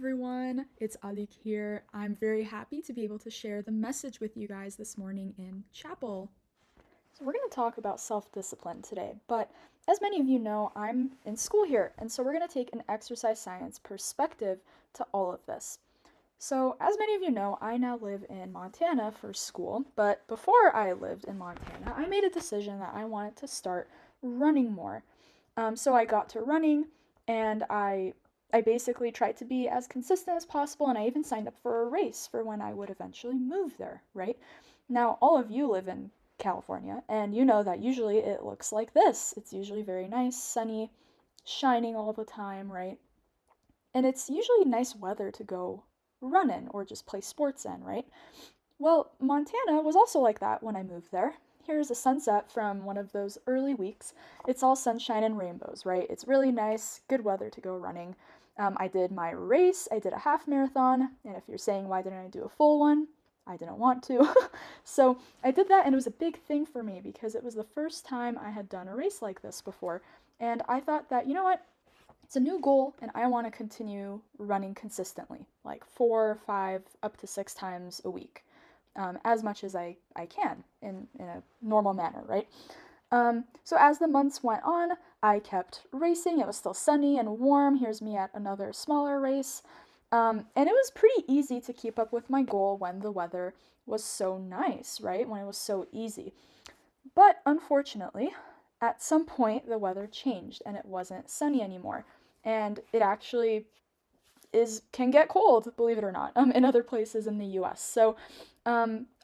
Everyone, it's Alik here. I'm very happy to be able to share the message with you guys this morning in chapel. So, we're going to talk about self discipline today, but as many of you know, I'm in school here, and so we're going to take an exercise science perspective to all of this. So, as many of you know, I now live in Montana for school, but before I lived in Montana, I made a decision that I wanted to start running more. So I got to running, and I basically tried to be as consistent as possible, and I even signed up for a race for when I would eventually move there, right? Now, all of you live in California, and you know that usually it looks like this. It's usually very nice, sunny, shining all the time, right? And it's usually nice weather to go run in or just play sports in, right? Well, Montana was also like that when I moved there. Here's a sunset from one of those early weeks. It's all sunshine and rainbows, right? It's really nice, good weather to go running. I did my race, I did a half marathon, and if you're saying why didn't I do a full one, I didn't want to. So I did that, and it was a big thing for me because it was the first time I had done a race like this before. And I thought that, you know what? It's a new goal, and I want to continue running consistently, like 4, 5, up to 6 times a week, as much as I can in a normal manner, right? So as the months went on, I kept racing. It was still sunny and warm. Here's me at another smaller race. And it was pretty easy to keep up with my goal when the weather was so nice, right? When it was so easy. But unfortunately, at some point, the weather changed and it wasn't sunny anymore. And it actually can get cold, believe it or not, in other places in the U.S. So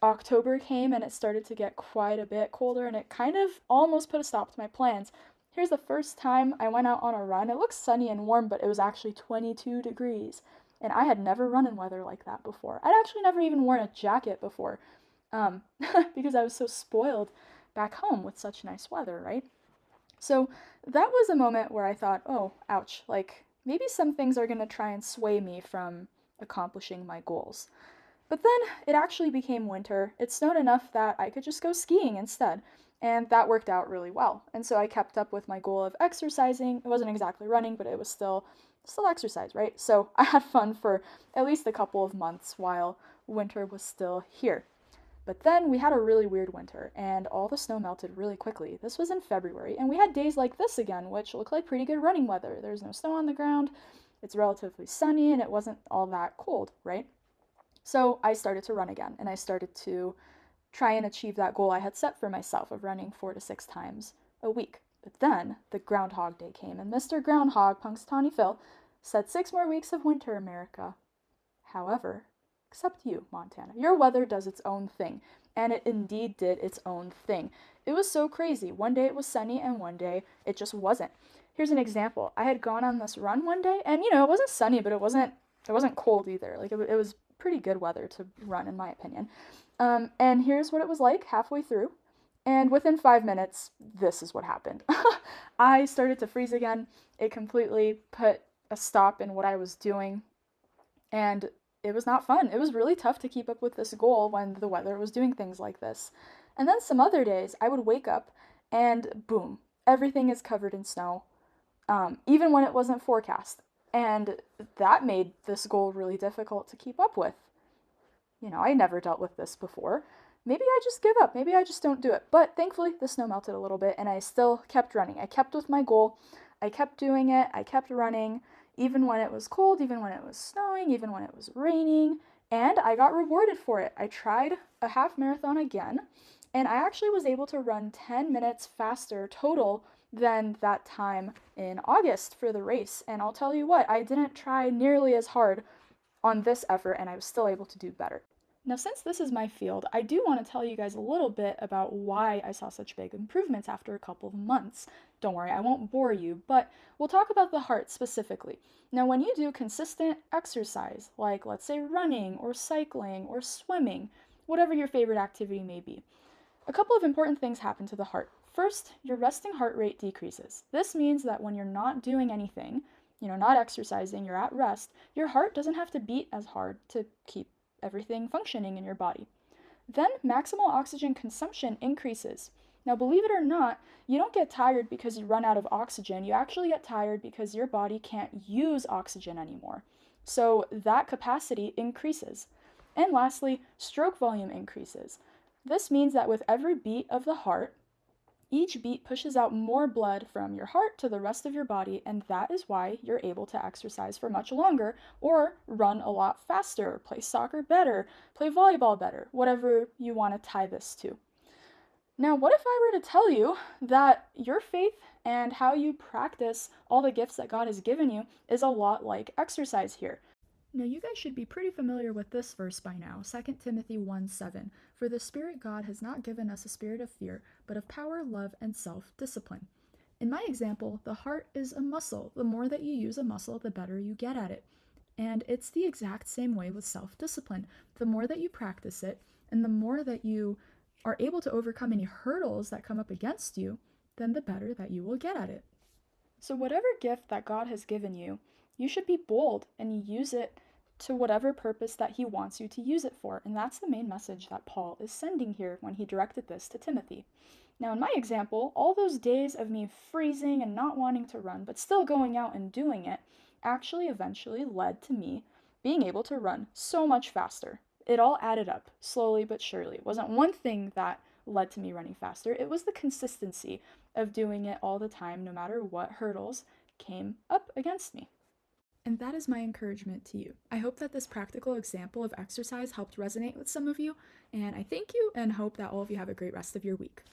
October came and it started to get quite a bit colder, and it kind of almost put a stop to my plans. Here's the first time I went out on a run. It looked sunny and warm, but it was actually 22 degrees. And I had never run in weather like that before. I'd actually never even worn a jacket before, um, because I was so spoiled back home with such nice weather, right? So that was a moment where I thought, oh, ouch, like maybe some things are going to try and sway me from accomplishing my goals. But then it actually became winter. It snowed enough that I could just go skiing instead. And that worked out really well. And so I kept up with my goal of exercising. It wasn't exactly running, but it was still exercise, right? So I had fun for at least a couple of months while winter was still here. But then we had a really weird winter, and all the snow melted really quickly. This was in February, and we had days like this again, which looked like pretty good running weather. There's no snow on the ground, it's relatively sunny, and it wasn't all that cold, right? So I started to run again, and I started to try and achieve that goal I had set for myself of running 4 to 6 times a week. But then the Groundhog Day came, and Mr. Groundhog, Punxsutawney Phil, said 6 more weeks of winter, America. However, except you, Montana. Your weather does its own thing, and it indeed did its own thing. It was so crazy. One day it was sunny, and one day it just wasn't. Here's an example. I had gone on this run one day, and it wasn't sunny, but it wasn't cold either. Like it was pretty good weather to run, in my opinion. And here's what it was like halfway through. And within 5 minutes, this is what happened. I started to freeze again. It completely put a stop in what I was doing. And it was not fun. It was really tough to keep up with this goal when the weather was doing things like this. And then some other days, I would wake up and boom, everything is covered in snow, even when it wasn't forecast. And that made this goal really difficult to keep up with. I never dealt with this before. Maybe I just give up. Maybe I just don't do it. But thankfully, the snow melted a little bit and I still kept running. I kept with my goal. I kept doing it. I kept running, even when it was cold, even when it was snowing, even when it was raining. And I got rewarded for it. I tried a half marathon again, and I actually was able to run 10 minutes faster total than that time in August for the race. And I'll tell you what, I didn't try nearly as hard on this effort, and I was still able to do better. Now, since this is my field, I do want to tell you guys a little bit about why I saw such big improvements after a couple of months. Don't worry, I won't bore you, but we'll talk about the heart specifically. Now, when you do consistent exercise, like let's say running or cycling or swimming, whatever your favorite activity may be, a couple of important things happen to the heart. First, your resting heart rate decreases. This means that when you're not doing anything, not exercising, you're at rest, your heart doesn't have to beat as hard to keep everything functioning in your body. Then maximal oxygen consumption increases. Now, believe it or not, you don't get tired because you run out of oxygen. You actually get tired because your body can't use oxygen anymore. So that capacity increases. And lastly, stroke volume increases. This means that with every beat of the heart, each beat pushes out more blood from your heart to the rest of your body, and that is why you're able to exercise for much longer or run a lot faster, play soccer better, play volleyball better, whatever you want to tie this to. Now, what if I were to tell you that your faith and how you practice all the gifts that God has given you is a lot like exercise here? Now, you guys should be pretty familiar with this verse by now, 2 Timothy 1:7. For the Spirit God has not given us a spirit of fear, but of power, love, and self-discipline. In my example, the heart is a muscle. The more that you use a muscle, the better you get at it. And it's the exact same way with self-discipline. The more that you practice it, and the more that you are able to overcome any hurdles that come up against you, then the better that you will get at it. So, whatever gift that God has given you, you should be bold and use it to whatever purpose that He wants you to use it for. And that's the main message that Paul is sending here when he directed this to Timothy. Now, in my example, all those days of me freezing and not wanting to run, but still going out and doing it, actually eventually led to me being able to run so much faster. It all added up, slowly but surely. It wasn't one thing that led to me running faster, it was the consistency of doing it all the time, no matter what hurdles came up against me. And that is my encouragement to you. I hope that this practical example of exercise helped resonate with some of you, and I thank you and hope that all of you have a great rest of your week.